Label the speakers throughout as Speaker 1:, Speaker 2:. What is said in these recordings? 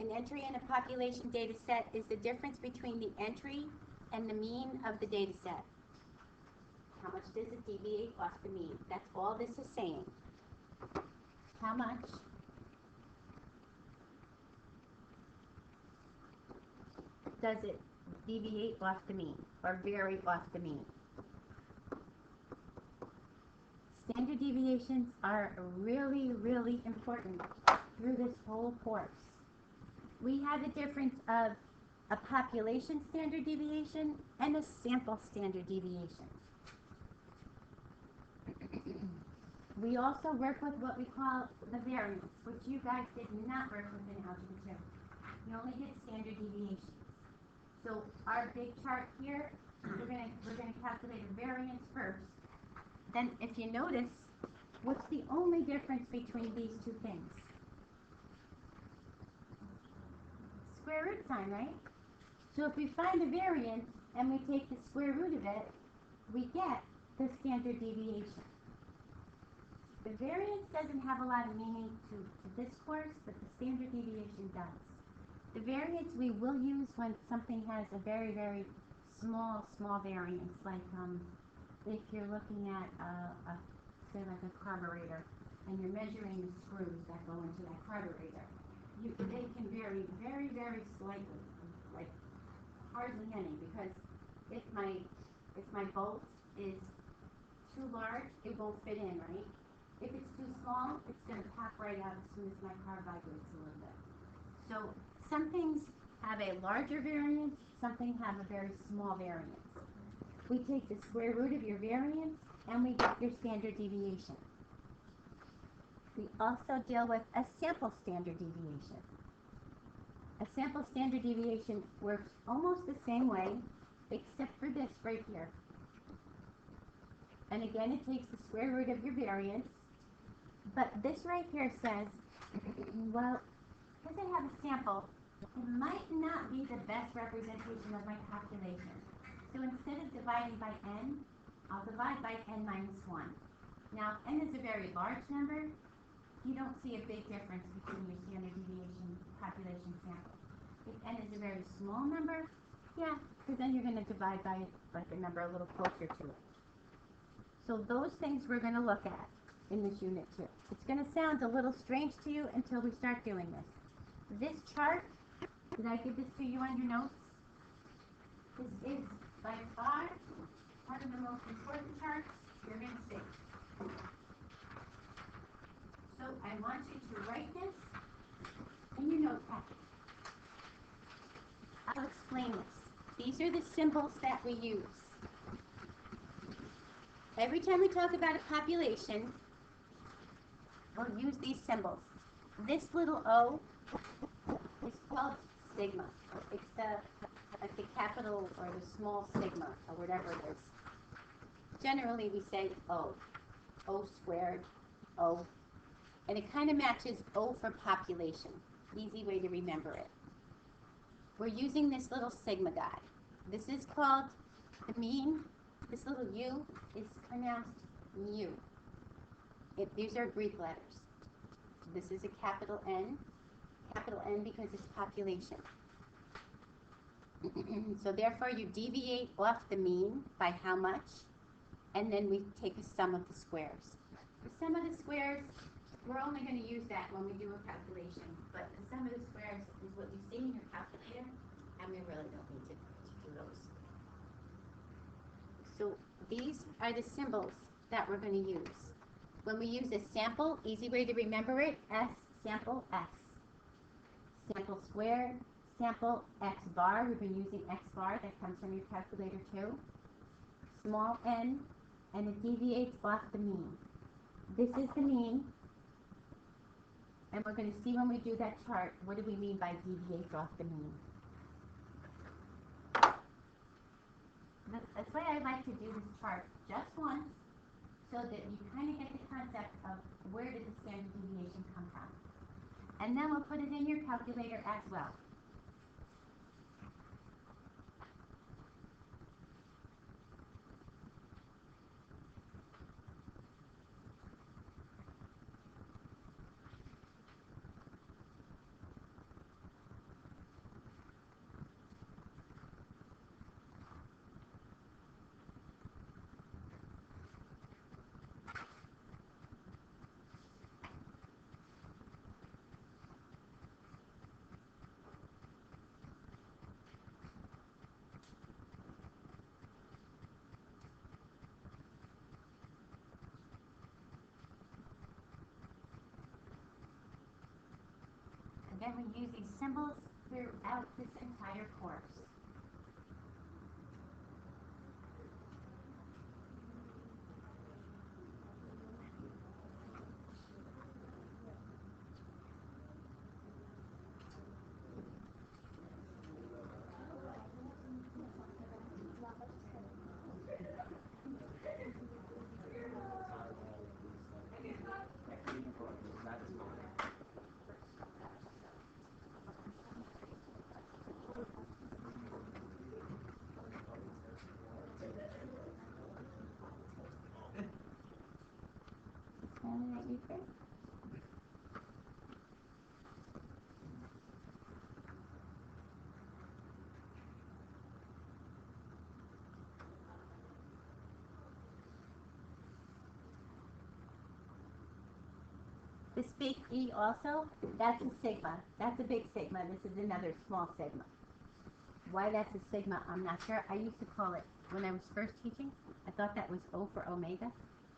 Speaker 1: An entry in a population data set is the difference between the entry and the mean of the data set. How much does it deviate off the mean? That's all this is saying. How much does it deviate off the mean or vary off the mean? Standard deviations are really, really important through this whole course. We have the difference of a population standard deviation and a sample standard deviation. We also work with what we call the variance, which you guys did not work with in Algebra 2. You only did standard deviations. So our big chart here, we're gonna calculate a variance first. Then if you notice, what's the only difference between these two things? Square root sign, right? So if we find a variance and we take the square root of it, we get the standard deviation. The variance doesn't have a lot of meaning to this course, but the standard deviation does. The variance we will use when something has a very, very small variance, like if you're looking at say like a carburetor, and you're measuring the screws that go into that carburetor. They can vary very, very slightly, like hardly any, because if my bolt is too large, it won't fit in, right? If it's too small, it's going to pop right out as soon as my car vibrates a little bit. So some things have a larger variance, some things have a very small variance. We take the square root of your variance and we get your standard deviation. We also deal with a sample standard deviation. A sample standard deviation works almost the same way, except for this right here. And again, it takes the square root of your variance. But this right here says, well, because I have a sample, it might not be the best representation of my calculation. So instead of dividing by n, I'll divide by n minus 1. Now, n is a very large number. You don't see a big difference between your standard deviation population sample. If n is a very small number, yeah, because then you're going to divide by like a number a little closer to it. So those things we're going to look at in this unit 2. It's going to sound a little strange to you until we start doing this. This chart, did I give this to you on your notes? This is by far one of the most important charts you're going to see. So I want you to write this in your notepad. I'll explain this. These are the symbols that we use. Every time we talk about a population, we'll use these symbols. This little O is called sigma. It's like the capital or the small sigma or whatever it is. Generally we say O. O squared, O. And it kind of matches O for population. Easy way to remember it. We're using this little sigma guy. This is called the mean. This little U is pronounced mu. These are Greek letters. This is a capital N because it's population. So therefore you deviate off the mean by how much, and then we take the sum of the squares. The sum of the squares, we're only going to use that when we do a calculation, but the sum of the squares is what you see in your calculator, and we really don't need to do those. So these are the symbols that we're going to use. When we use a sample, easy way to remember it, S, sample, S. Sample squared, sample X bar, we've been using X bar, that comes from your calculator too. Small n, and it deviates off the mean. This is the mean, and we're going to see when we do that chart, what do we mean by deviates off the mean. That's why I like to do this chart just once, so that you kind of get the concept of where did the standard deviation come from. And then we'll put it in your calculator as well. Again, we use these symbols throughout this entire course. This big E also, that's a sigma. That's a big sigma. This is another small sigma. Why that's a sigma, I'm not sure. I used to call it, when I was first teaching, I thought that was O for omega.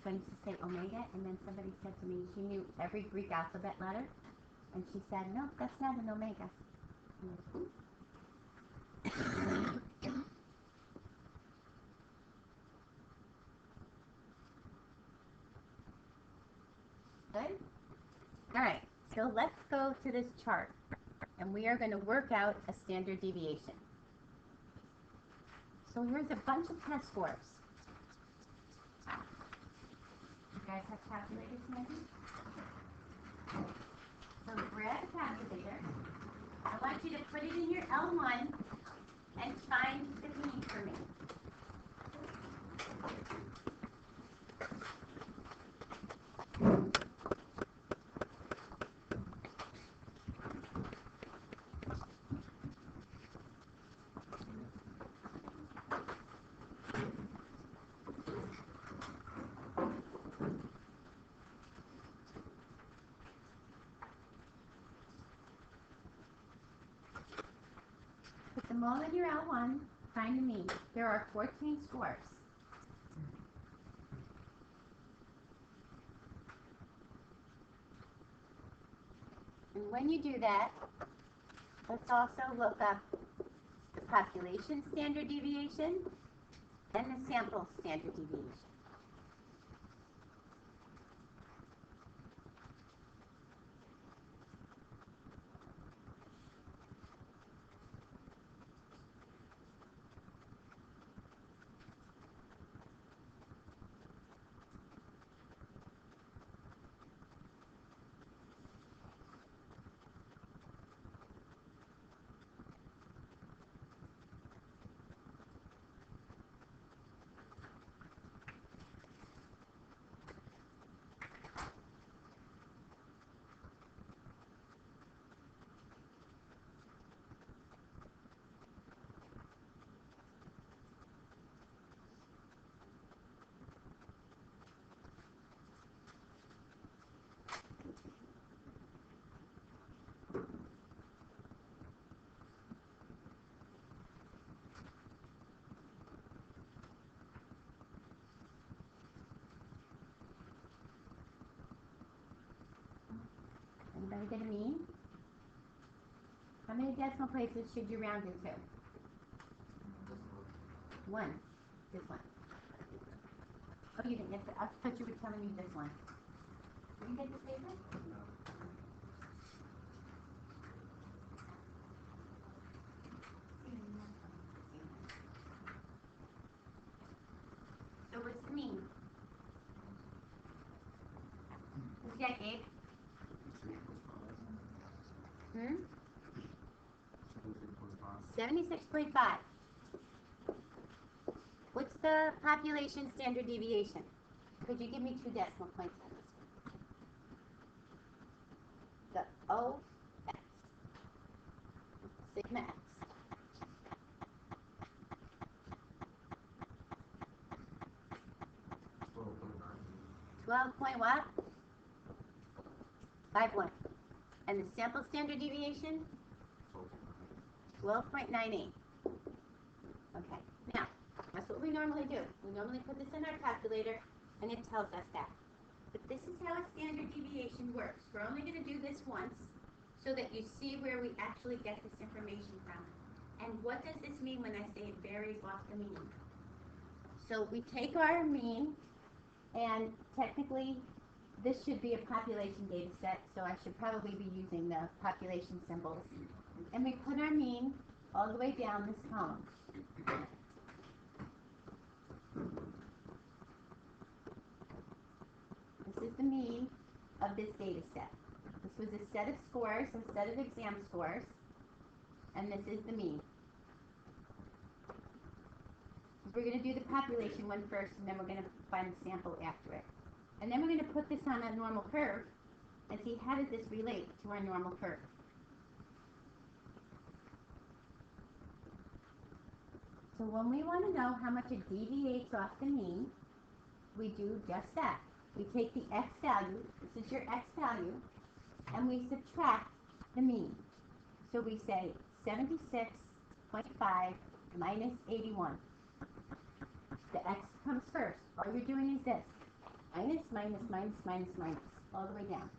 Speaker 1: So I used to say omega, and then somebody said to me, she knew every Greek alphabet letter, and she said, no, that's not an omega. Good? All right, so let's go to this chart, and we are going to work out a standard deviation. So here's a bunch of test scores. You guys have calculators maybe? So grab a calculator. I want you to put it in your L1 and find the mean for me. Put them all in your L1, find the mean. There are 14 scores. And when you do that, let's also look up the population standard deviation and the sample standard deviation. Anybody get a mean? How many decimal places should you round into? One. This one. Oh, you didn't get the, I thought you were telling me this one. Did you get the paper? So what's the mean? What's that, Gabe? 76.5. What's the population standard deviation? Could you give me 2 decimal points on this one? The O X. Sigma X. 12 point what? 51. And the sample standard deviation? 12.98. Okay, now, that's what we normally do. We normally put this in our calculator, and it tells us that. But this is how a standard deviation works. We're only going to do this once, so that you see where we actually get this information from. And what does this mean when I say it varies off the mean? So we take our mean, and technically this should be a population data set, so I should probably be using the population symbols. And we put our mean all the way down this column. This is the mean of this data set. This was a set of scores, a set of exam scores, and this is the mean. We're going to do the population one first, and then we're going to find the sample after it. And then we're going to put this on a normal curve and see how does this relate to our normal curve. So when we want to know how much it deviates off the mean, we do just that. We take the x value, this is your x value, and we subtract the mean. So we say 76.5 minus 81. The x comes first. All you're doing is this. Minus, minus, minus, minus, minus, all the way down.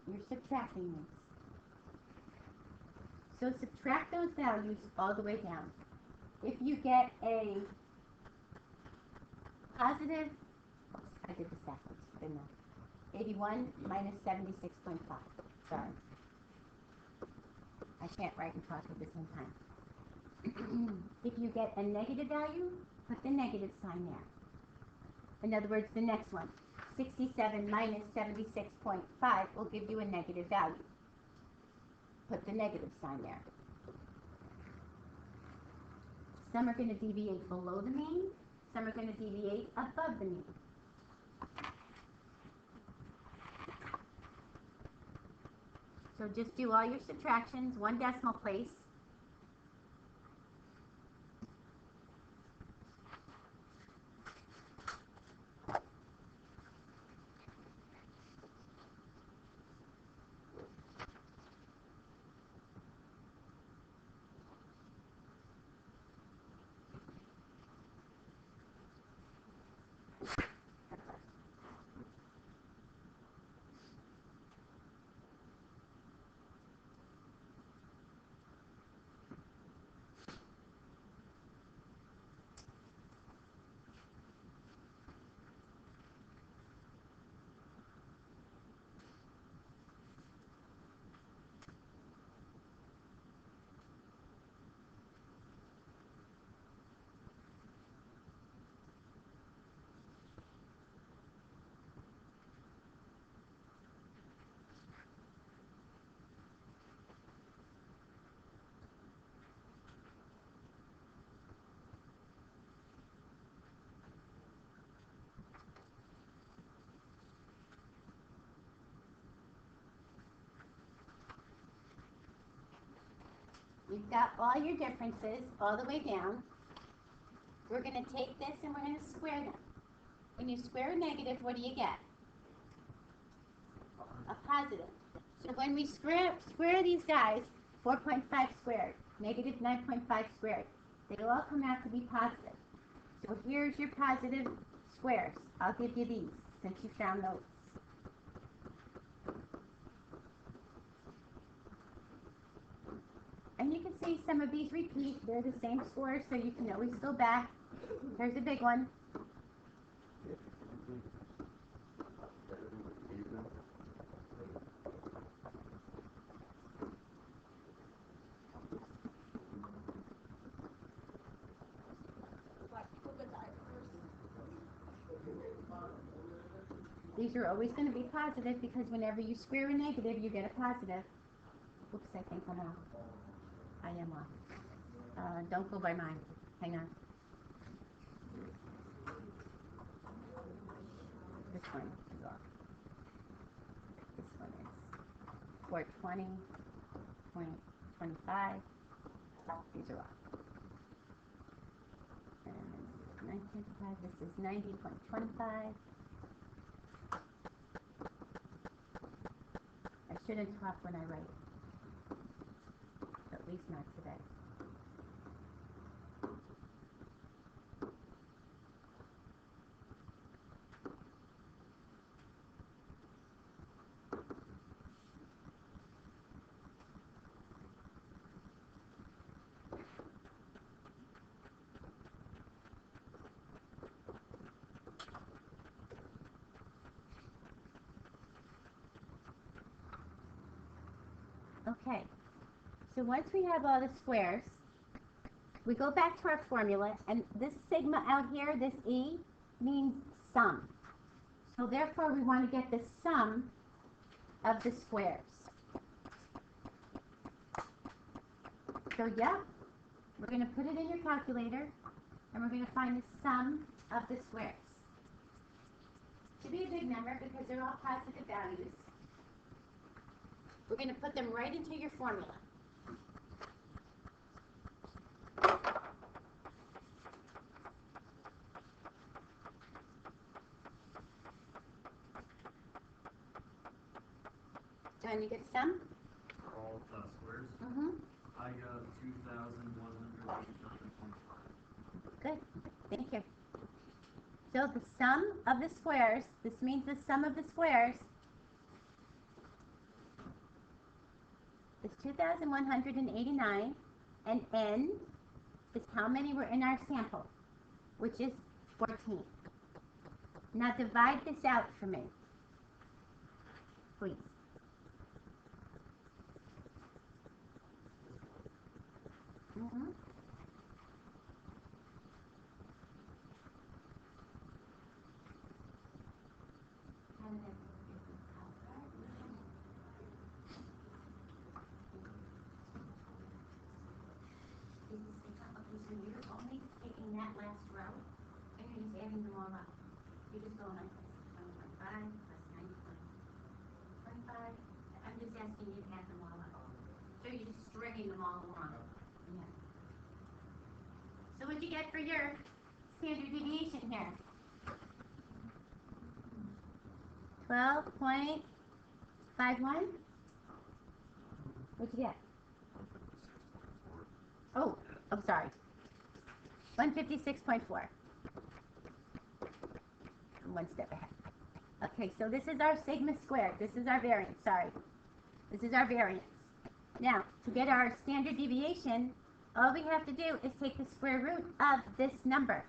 Speaker 1: You're subtracting these. So subtract those values all the way down. If you get a positive, oops, I did this backwards, didn't I? 81 minus 76.5. Sorry. I can't write and talk at the same time. If you get a negative value, put the negative sign there. In other words, the next one, 67 minus 76.5 will give you a negative value. Put the negative sign there. Some are going to deviate below the mean. Some are going to deviate above the mean. So just do all your subtractions, one decimal place. You've got all your differences all the way down. We're going to take this and we're going to square them. When you square a negative, what do you get? A positive. So when we square these guys, 4.5 squared, negative 9.5 squared, they all come out to be positive. So here's your positive squares. I'll give you these since you found those. And you can see some of these repeat. They're the same scores, so you can always go back. Here's a big one. These are always going to be positive because whenever you square a negative, you get a positive. Oops, I think I'm off. I am off. Don't go by mine. Hang on. This one is off. This one is 420.25. These are off. And 9.5. This is 90.25. I shouldn't talk when I write. At least not today. Okay, so once we have all the squares, we go back to our formula, and this sigma out here, this E, means sum. So therefore, we want to get the sum of the squares. So yeah, we're going to put it in your calculator, and we're going to find the sum of the squares. It should be a big number because they're all positive values. We're going to put them right into your formula. John, you get sum?
Speaker 2: For all squares?
Speaker 1: Mm-hmm.
Speaker 2: I got 2,125.
Speaker 1: Good. Thank you. So the sum of the squares, this means the sum of the squares, is 2,189, and n is how many were in our sample, which is 14. Now divide this out for me, please. Mm-hmm. Okay, so you're only taking that last row, and you're just adding them all up. You're just going like this, 1.5 plus 9.25. I'm just asking you to add them all up. So you're just stringing them all along. Yeah. So what'd you get for your standard deviation here? 12.51? What'd you get? Oh, I'm sorry. 156.4. I'm one step ahead. Okay, so this is our sigma squared. This is our variance, sorry. This is our variance. Now, to get our standard deviation, all we have to do is take the square root of this number.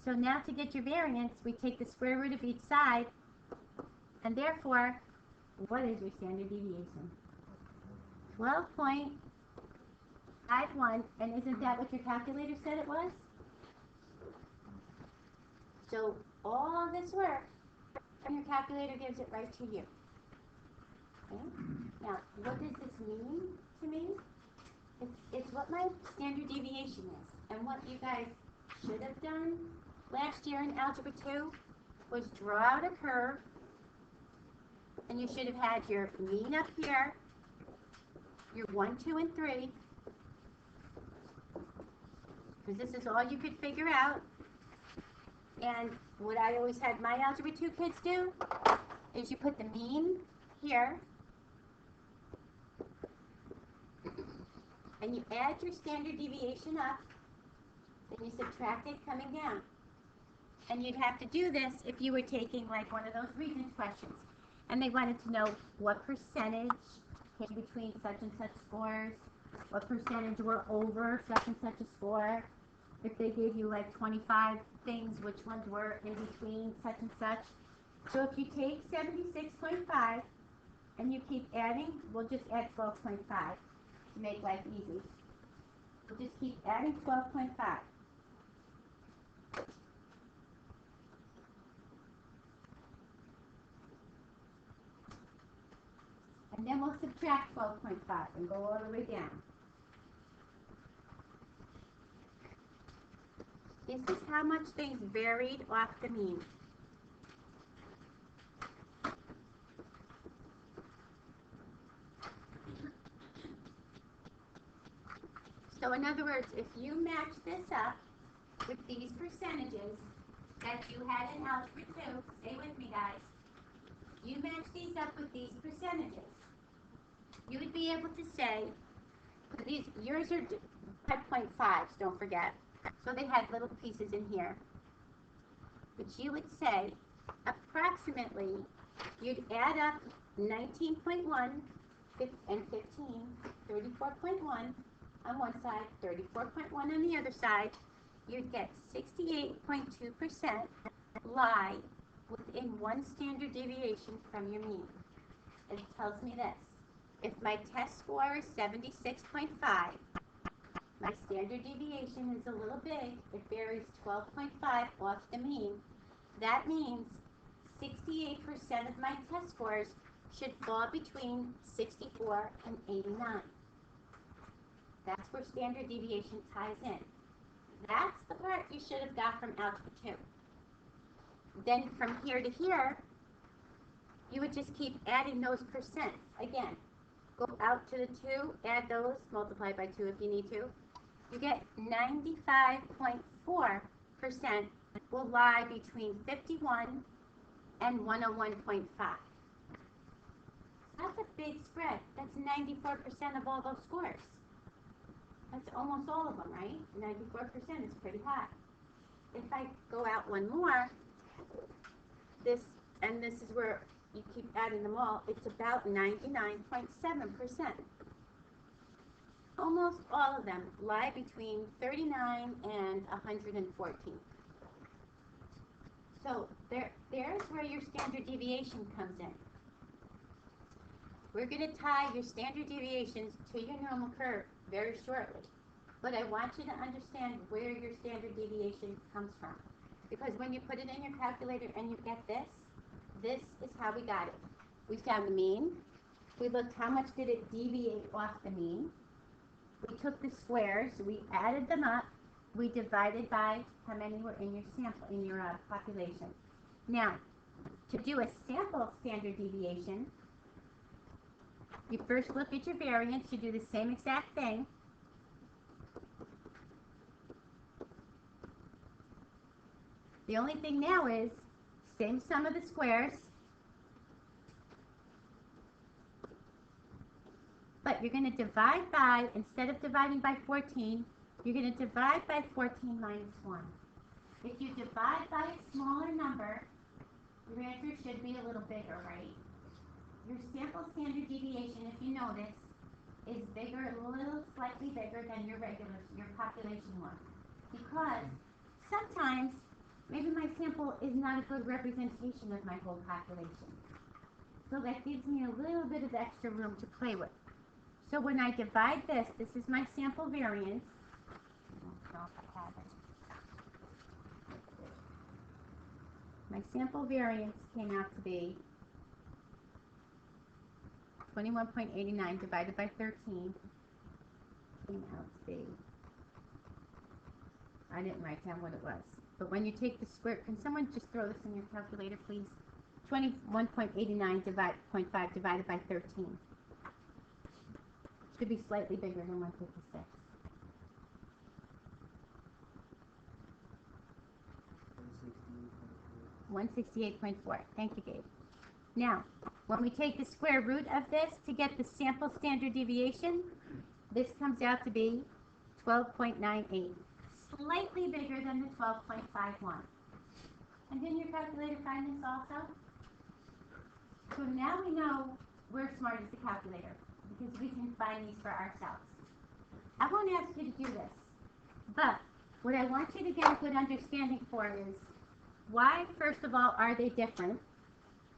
Speaker 1: So now to get your variance, we take the square root of each side, and therefore, what is your standard deviation? 12.51, and isn't that what your calculator said it was? So all this work, and your calculator gives it right to you. Okay? Now, what does this mean to me? It's what my standard deviation is. And what you guys should have done last year in Algebra 2 was draw out a curve, and you should have had your mean up here, your 1, 2, and 3, because this is all you could figure out. And what I always had my Algebra 2 kids do is you put the mean here, and you add your standard deviation up, then you subtract it coming down. And you'd have to do this if you were taking like one of those Regents questions, and they wanted to know what percentage came between such and such scores, what percentage were over such and such a score. If they gave you like 25 things, which ones were in between such and such. So if you take 76.5 and you keep adding, we'll just add 12.5 to make life easy. We'll just keep adding 12.5. And then we'll subtract 12.5 and go all the way down. This is how much things varied off the mean. So in other words, if you match this up with these percentages that you had in Algebra 2, stay with me guys, you match these up with these percentages, you would be able to say, these, yours are 5.5s, don't forget, so they had little pieces in here, but you would say, approximately, you'd add up 19.1 and 15, 34.1 on one side, 34.1 on the other side, you'd get 68.2% lie within one standard deviation from your mean. it tells me this. If my test score is 76.5, my standard deviation is a little big. It varies 12.5 off the mean. That means 68% of my test scores should fall between 64 and 89. That's where standard deviation ties in. That's the part you should have got from Algebra 2. Then from here to here, you would just keep adding those percents. Again, go out to the 2, add those, multiply by 2 if you need to. You get 95.4% will lie between 51 and 101.5. That's a big spread. That's 94% of all those scores. That's almost all of them, right? 94% is pretty high. If I go out one more, this is where you keep adding them all, it's about 99.7%. Almost all of them lie between 39 and 114. So there's where your standard deviation comes in. We're going to tie your standard deviations to your normal curve very shortly. But I want you to understand where your standard deviation comes from. Because when you put it in your calculator and you get this is how we got it. We found the mean. We looked how much did it deviate off the mean. We took the squares, we added them up, we divided by how many were in your sample, in your population. Now, to do a sample standard deviation, you first look at your variance, you do the same exact thing. The only thing now is, same sum of the squares, but you're going to divide by, instead of dividing by 14, you're going to divide by 14 minus 1. If you divide by a smaller number, your answer should be a little bigger, right? Your sample standard deviation, if you notice, is bigger, a little slightly bigger than your population one. Because sometimes, maybe my sample is not a good representation of my whole population. So that gives me a little bit of extra room to play with. So when I divide this is my sample variance. I don't know if I have it. My sample variance came out to be 21.89 divided by 13 came out to be, I didn't write down what it was, but when you take the square, can someone just throw this in your calculator, please? 21.89 divided by 13. Should be slightly bigger than 156. 168.4. Thank you, Gabe. Now, when we take the square root of this to get the sample standard deviation, this comes out to be 12.98. Slightly bigger than the 12.51. And didn't your calculator find this also? So now we know we're smart as a calculator because we can find these for ourselves. I won't ask you to do this, but what I want you to get a good understanding for is why, first of all, are they different?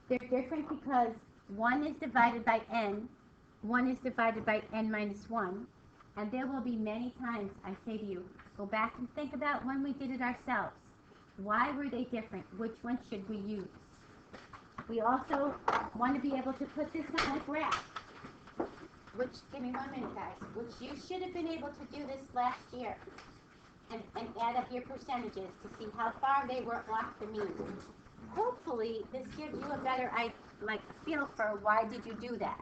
Speaker 1: They're different because one is divided by n, one is divided by n minus 1, and there will be many times I say to you, go back and think about when we did it ourselves. Why were they different? Which one should we use? We also want to be able to put this on a graph, which, give me 1 minute guys, which you should have been able to do this last year and add up your percentages to see how far they were off the mean. Hopefully this gives you a better feel for why did you do that.